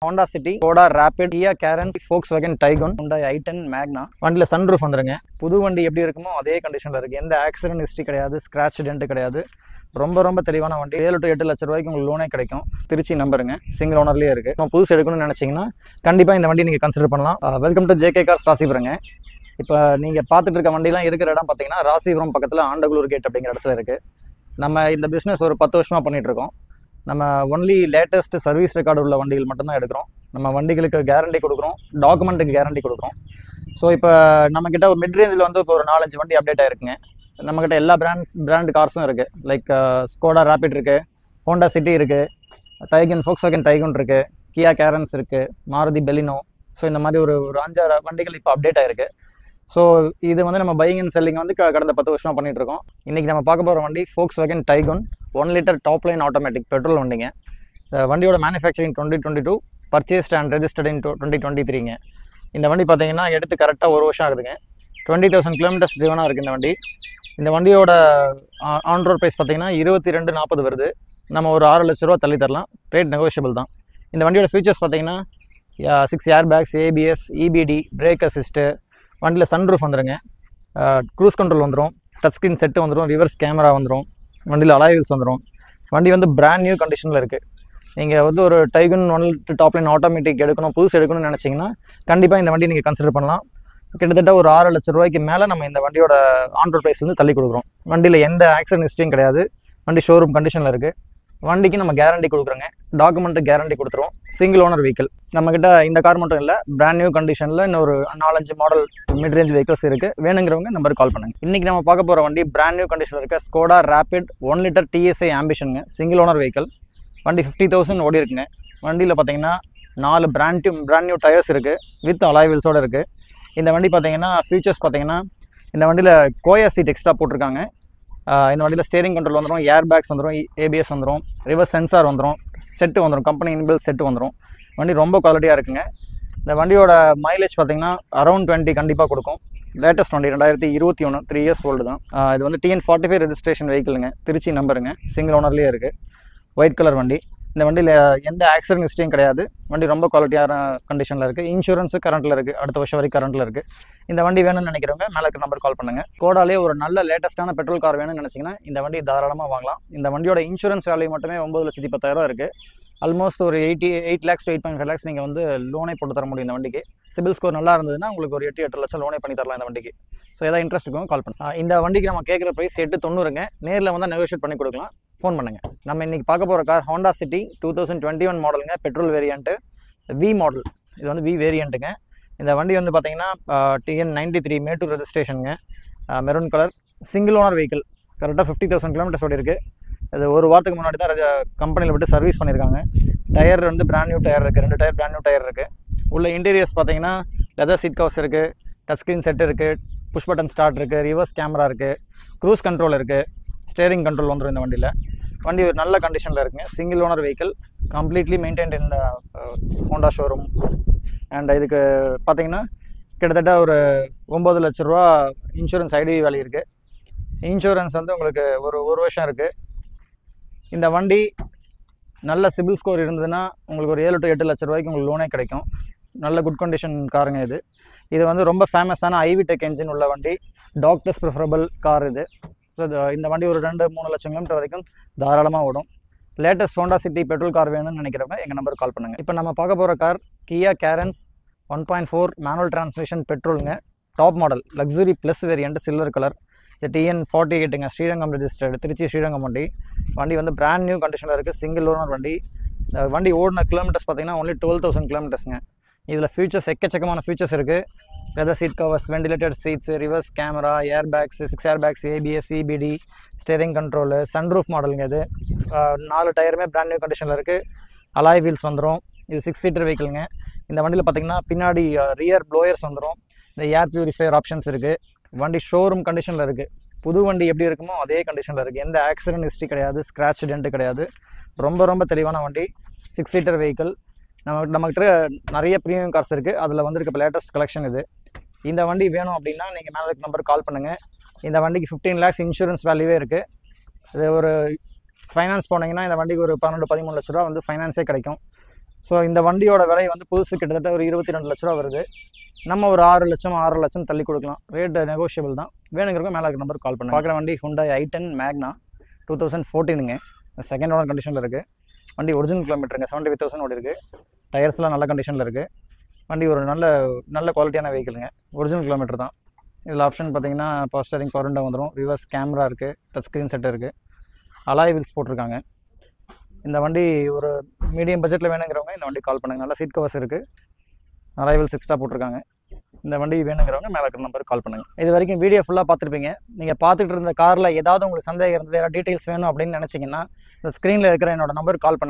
Honda City, Skoda Rapid, Kia Carens, Volkswagen Tiguan, Hyundai i10 Magna. வண்டில sunroof வந்துருங்க. புது வண்டி எப்படி இருக்குமோ அதே கண்டிஷன்ல இருக்கு. எந்த ஆக்சிடென்ட் ஹிஸ்டரி கிடையாது, ஸ்கிராட்ச் டென்ட் கிடையாது. ரொம்ப தெளிவான வண்டி. 7 to 8 லட்சம் ரூபாய்க்கு உங்களுக்கு லோனே கிடைக்கும். திருச்சி நம்பருங்க. சிங்கிள் ஓனர்லயே இருக்கு. நம்ம புதுசு எடுக்கணும்னு நினைச்சீங்கன்னா கண்டிப்பா இந்த வண்டி நீங்க கன்சிடர் பண்ணலாம். Welcome to JK Cars ராசிபுரங்க. இப்போ நீங்க பார்த்துட்டு இருக்க வண்டிலாம் இருக்கிற இடம் பார்த்தீங்கன்னா ராசிபுரம் பக்கத்துல ஆண்டகுளூர் கேட் அப்படிங்கிற இடத்துல இருக்கு. நம்ம இந்த பிசினஸ் ஒரு 10 வருஷமா பண்ணிட்டு இருக்கோம். நம்ம ஒன்லி லேட்டஸ்ட் சர்வீஸ் ரெக்கார்டு உள்ள வண்டிகள் மட்டும்தான் எடுக்கிறோம். நம்ம வண்டிகளுக்கு கேரண்டி கொடுக்குறோம், டாக்குமெண்ட்டுக்கு கேரண்டி கொடுக்குறோம். ஸோ இப்போ நம்மக்கிட்ட ஒரு மிட் ரேஞ்சில் வந்து இப்போ ஒரு 4-5 வண்டி அப்டேட் ஆகிருக்குங்க. நம்மக்கிட்ட எல்லா பிராண்ட் கார்ஸும் இருக்குது. லைக் ஸ்கோடா ரேபிட் இருக்குது, ஹோண்டா சிட்டி இருக்குது, டைகன் Volkswagen டைகன் இருக்குது, கியா கேரன்ஸ் இருக்குது, மாருதி பெலினோ. ஸோ இந்த மாதிரி ஒரு 5-6 வண்டிகள் இப்போ அப்டேட் ஆகிருக்கு. ஸோ இது வந்து நம்ம பையிங் அண்ட் செல்லிங் வந்து கடந்த 10 வருஷமாக பண்ணிட்டு இருக்கோம். இன்றைக்கி நம்ம பார்க்க போகிற வண்டி Volkswagen Tiguan 1 litre top line automatic petrol வண்டிங்க. வண்டியோட manufacturing 2022, purchased and registered in 2023ங்க. இந்த வண்டி பார்த்தீங்கன்னா எடுத்து கரெக்டாக 1 வருஷம் ஆகுதுங்க. 20,000 கிலோமீட்டர்ஸ் ட்ரிவனாக இருக்குது இந்த வண்டி. இந்த வண்டியோட ஆன் ரோட் ப்ரைஸ் பார்த்தீங்கன்னா 22,40 வருது. நம்ம ஒரு 6 லட்ச ரூபா தள்ளி தரலாம். ரேட் நெகோஷியபிள் தான். இந்த வண்டியோட ஃபீச்சர்ஸ் பார்த்தீங்கன்னா 6 airbags, ABS, EBD, break assist, வண்டியில் சன்ரூஃப் வந்துடுங்க, க்ரூஸ் கண்ட்ரோல் வந்துடும், டச் ஸ்க்ரீன் செட்டு வந்துடும், ரிவர்ஸ் கேமரா வந்துடும், வண்டியில் அலாய் வீல்ஸ் வந்துடும். வண்டி வந்து பிராண்ட் நியூ கண்டிஷனில் இருக்குது. நீங்கள் வந்து ஒரு Taigun 1 litre top line automatic எடுக்கணும், புதுசு எடுக்கணும்னு நினச்சிங்கன்னா கண்டிப்பாக இந்த வண்டி நீங்கள் கன்சிடர் பண்ணலாம். கிட்டத்தட்ட ஒரு 6 லட்ச ரூபாய்க்கு மேலே நம்ம இந்த வண்டியோட ஆன் ரோட் ப்ரைஸ் வந்து தள்ளி கொடுக்குறோம். வண்டியில் எந்த ஆக்சிடென்ட் ஹிஸ்ட்ரியும் கிடையாது. வண்டி ஷோரூம் கண்டிஷனில் இருக்குது. வண்டிக்கு நம்ம கேரண்டி கொடுக்குறோங்க, டாக்குமெண்ட்டு கேரண்டி கொடுத்துருவோம். Single owner vehicle. நம்மக்கிட்ட இந்த கார் மட்டும் இல்லை, பிராண்ட் நியூ கண்டிஷனில் இன்னொரு 4-5 மாடல் மிட் ரேஞ்ச் வெஹிக்கிள்ஸ் இருக்குது. வேணுங்கிறவங்க நம்பருக்கு கால் பண்ணுங்கள். இன்றைக்கி நம்ம பார்க்க போகிற வண்டி பிராண்ட் நியூ கண்டிஷனில் இருக்க ஸ்கோடா ரேபிட் 1 லிட்டர் TSI ஆம்பிஷனுங்க, சிங்கிள் ஓனர் வெஹிக்கிள். வண்டி 50,000 ஓடி இருக்குங்க. வண்டியில் பார்த்தீங்கன்னா 4 பிராண்ட் நியூ டயர்ஸ் இருக்குது, வித் அலாய் வீல்ஸோடு இருக்குது. இந்த வண்டி பார்த்தீங்கன்னா ஃபீச்சர்ஸ் பார்த்தீங்கன்னா இந்த வண்டியில் கோயா சீட் எக்ஸ்ட்ரா போட்டிருக்காங்க. இந்த வண்டியில் ஸ்டேரிங் கண்ட்ரோல் வந்துடும், ஏர் பேக்ஸ் வந்துடும், ABS வந்துடும், ரிவர்ஸ் சென்சார் வந்துடும், செட்டு வந்துடும், கம்பெனி இன்பில் செட்டு வந்துடும். வண்டி ரொம்ப குவாலிட்டியாக இருக்குங்க. இந்த வண்டியோட மைலேஜ் பார்த்தீங்கன்னா அரௌண்ட் 20 கண்டிப்பாக கொடுக்கும். லேட்டஸ்ட் வண்டி 2021, 3 இயர்ஸ் ஓல்டு தான். இது வந்து TN45 ரெஜிஸ்ட்ரேஷன் வெஹிக்கிளுங்க, திருச்சி நம்பருங்க, சிங்கிள் ஓனர்லேயே இருக்குது. ஒயிட் கலர் வண்டி. இந்த வண்டியில் எந்த ஆக்சிடென்ட் ஹிஸ்ட்ரியும் கிடையாது. வண்டி ரொம்ப குவாலிட்டியான கண்டிஷனில் இருக்குது. இன்சூரன்ஸு கரண்ட்டில் இருக்குது, அடுத்த வருஷம் வரைக்கும் கரண்ட்டில் இருக்குது. இந்த வண்டி வேணும்னு நினைக்கிறவங்க மேலே இருக்க நம்பர் கால் பண்ணுங்கள். கோடாலே ஒரு நல்ல லேட்டஸ்ட்டான பெட்ரோல் கார் வேணும்னு நினச்சிங்கன்னா இந்த வண்டி தாராளமாக வாங்கலாம். இந்த வண்டியோட இன்சூரன்ஸ் வேல்யூ மட்டுமே 9,10,000 இருக்குது. ஆல்மோஸ்ட் ஒரு 8 lakhs to 8.5 lakhs நீங்கள் வந்து லோனே போட்டு தர முடியும். இந்த வண்டிக்கு சிபில் ஸ்கோர் நல்லா இருந்ததுன்னா உங்களுக்கு ஒரு 8 லட்சம் லோனே பண்ணி தரலாம் இந்த வண்டிக்கு. ஸோ எதாவது இன்ட்ரெஸ்ட் இருக்கும் கால் பண்ணுங்க. இந்த வண்டிக்கு நம்ம கேட்குற ப்ரைஸ் 890ங்க. நேரில் வந்தால் நெகோஷியேட் பண்ணி கொடுக்கலாம். ஃபோன் பண்ணுங்கள். நம்ம இன்றைக்கி பார்க்க போகிற கார் Honda City 2021 மாடலுங்க, பெட்ரோல் வேரியண்ட்டு, V மாடல். இது வந்து V வேரியண்ட்டுங்க. இந்த வண்டி வந்து பார்த்தீங்கன்னா TN93 மேட்டூர் ரெஜிஸ்ட்ரேஷனுங்க, maroon colour, single owner vehicle. கரெக்டாக 50,000 கிலோமீட்டர்ஸ் ஓடி இருக்குது. இது ஒரு வாரத்துக்கு முன்னாடி தான் கம்பெனியில் விட்டு சர்வீஸ் பண்ணியிருக்காங்க. டயர் வந்து பிராண்ட் நியூ டயர் இருக்குது, 2 டயர் பிராண்ட் நியூ டயர் இருக்குது. உள்ள இன்டீரியர்ஸ் பார்த்தீங்கன்னா லெதர் சீட் கவர்ஸ் இருக்குது, டச் ஸ்க்ரீன் செட் இருக்குது, புஷ் பட்டன் ஸ்டார்ட் இருக்குது, ரிவர்ஸ் கேமரா இருக்குது, க்ரூஸ் கண்ட்ரோல் இருக்குது, ஸ்டேரிங் கண்ட்ரோல் வந்துடும் இந்த வண்டியில். வண்டி ஒரு நல்ல கண்டிஷனில் இருக்குங்க. Single owner vehicle, completely maintained இந்த ஹோண்டா ஷோரூம். அண்ட் இதுக்கு பார்த்தீங்கன்னா கிட்டத்தட்ட ஒரு 9 லட்ச ரூபா இன்சூரன்ஸ் ஐடி வேல்யூ இருக்குது. இன்சூரன்ஸ் வந்து உங்களுக்கு ஒரு வருஷம் இருக்குது. இந்த வண்டி நல்ல சிபில் ஸ்கோர் இருந்ததுன்னா உங்களுக்கு ஒரு 7 to 8 லட்ச ரூபாய்க்கு உங்களுக்கு லோனே கிடைக்கும். நல்ல குட் கண்டிஷன் காருங்க இது. இது வந்து ரொம்ப ஃபேமஸான IV டெக் என்ஜின் உள்ள வண்டி, டாக்டர்ஸ் ப்ரிஃபரபிள் கார் இது. ஸோ இந்த வண்டி ஒரு 2-3 லட்சம் கிலோமீட்டர் வரைக்கும் தாராளமாக ஓடும். Latest Honda City petrol car வேணும்னு நினைக்கிறவங்க எங்கள் நம்பருக்கு கால் பண்ணுங்கள். இப்போ நம்ம பார்க்க போகிற car Kia Carens 1.4 manual transmission பெட்ரோலுங்க, top model, luxury plus variant, silver colour. இது TN48ங்க, ஸ்ரீரங்கம் ரெஜிஸ்டர்டு, திருச்சி ஸ்ரீரங்கம் வண்டி. வண்டி வந்து பிராண்ட் நியூ கண்டிஷனில் இருக்குது, சிங்கிள் ஓனர் வண்டி. இந்த வண்டி ஓடின கிலோமீட்டர்ஸ் பார்த்தீங்கன்னா ஒன்லி 12,000 கிலோமீட்டர்ஸுங்க. இதில் ஃபியூச்சர்ஸ் எக்கச்சக்கமான ஃபியூச்சர்ஸ் இருக்குது. Leather seat covers, ventilated seats, reverse camera, airbags, 6 airbags, ABS, EBD, steering control, sunroof மாடலுங்க. இது 4 டயருமே பிராண்ட் நியூ கண்டிஷனில் இருக்குது. அலாய் வீல்ஸ் வந்துடும். இது 6 சீட்டர் வெஹிக்கிளுங்க. இந்த வண்டியில் பார்த்தீங்கன்னா பின்னாடி ரியர் ப்ளோயர்ஸ் வந்துடும். இந்த ஏர் பியூரிஃபையர் ஆப்ஷன்ஸ் இருக்குது. வண்டி ஷோரூம் கண்டிஷனில் இருக்குது. புது வண்டி எப்படி இருக்குமோ அதே கண்டிஷனில் இருக்குது. எந்த ஆக்சிடென்ட் ஹிஸ்ட்ரி கிடையாது, ஸ்க்ராட்ச் டென்ட் கிடையாது. ரொம்ப தெளிவான வண்டி, 6 சீட்டர் வெஹிக்கிள். நம்மகிட்ட நிறைய ப்ரீமியம் கார்ஸ் இருக்குது. அதில் வந்துருக்க இப்போ லேட்டஸ்ட் கலெக்ஷன் இது. இந்த வண்டி வேணும் அப்படின்னா நீங்கள் மேலே நம்பருக்கு கால் பண்ணுங்கள். இந்த வண்டிக்கு 15 lakhs இன்சூரன்ஸ் வேல்யூவே இருக்குது. இது ஒரு ஃபைனான்ஸ் போனீங்கன்னா இந்த வண்டிக்கு ஒரு 12-13 லட்ச ரூபா வந்து ஃபைனான்ஸே கிடைக்கும். ஸோ இந்த வண்டியோட விலை வந்து புதுசு கிட்டத்தட்ட ஒரு 22 லட்ச ரூபா வருது. நம்ம ஒரு 6 லட்சம் 6.5 லட்சம் தள்ளி கொடுக்கலாம். ரேட் நெகோஷியபிள் தான். வேணுங்கிறவங்க மேலே இருக்கிற நம்பர் கால் பண்ணுங்க. பார்க்குற வண்டி Hyundai i10 Magna 2014ங்க. செகண்ட் ஓனர் கண்டிஷனில் இருக்குது. வண்டி ஒரிஜினல் கிலோமீட்டருங்க. 75,000 ஓடி இருக்குது. டயர்ஸ்லாம் நல்ல கண்டிஷனில் இருக்குது. வண்டி ஒரு நல்ல குவாலிட்டியான வெஹிக்கிளுங்க. ஒரிஜினல் கிலோமீட்டர் தான். இதில் ஆப்ஷன் பார்த்தீங்கன்னா பவர் ஸ்டீரிங், பவர் விண்டோ வந்துடும். ரிவர்ஸ் கேமரா இருக்குது. டச் ஸ்க்ரீன் செட் இருக்குது. அலாய் வீல்ஸ் போட்டிருக்காங்க. இந்த வண்டி ஒரு மீடியம் பட்ஜெட்டில் வேணுங்கிறவங்க இந்த வண்டி கால் பண்ணுங்கள். நல்ல சீட் கவர்ஸ் இருக்குது. அலாய் வீல்ஸ் எக்ஸ்ட்ரா போட்டிருக்காங்க. இந்த வண்டி வேணுங்கிறவங்க மேலே இருக்கிற நம்பருக்கு கால் பண்ணுங்கள். இது வரைக்கும் வீடியோ ஃபுல்லாக பார்த்துருப்பீங்க. நீங்கள் பார்த்துட்டு இருந்த காரில் ஏதாவது உங்களுக்கு சந்தேகம் இருந்தது, ஏதாவது டீட்டெயில்ஸ் வேணும் அப்படின்னு நினச்சிங்கன்னா இந்த ஸ்க்ரீனில் இருக்கிற என்னோட நம்பருக்கு கால் பண்ணுங்கள்.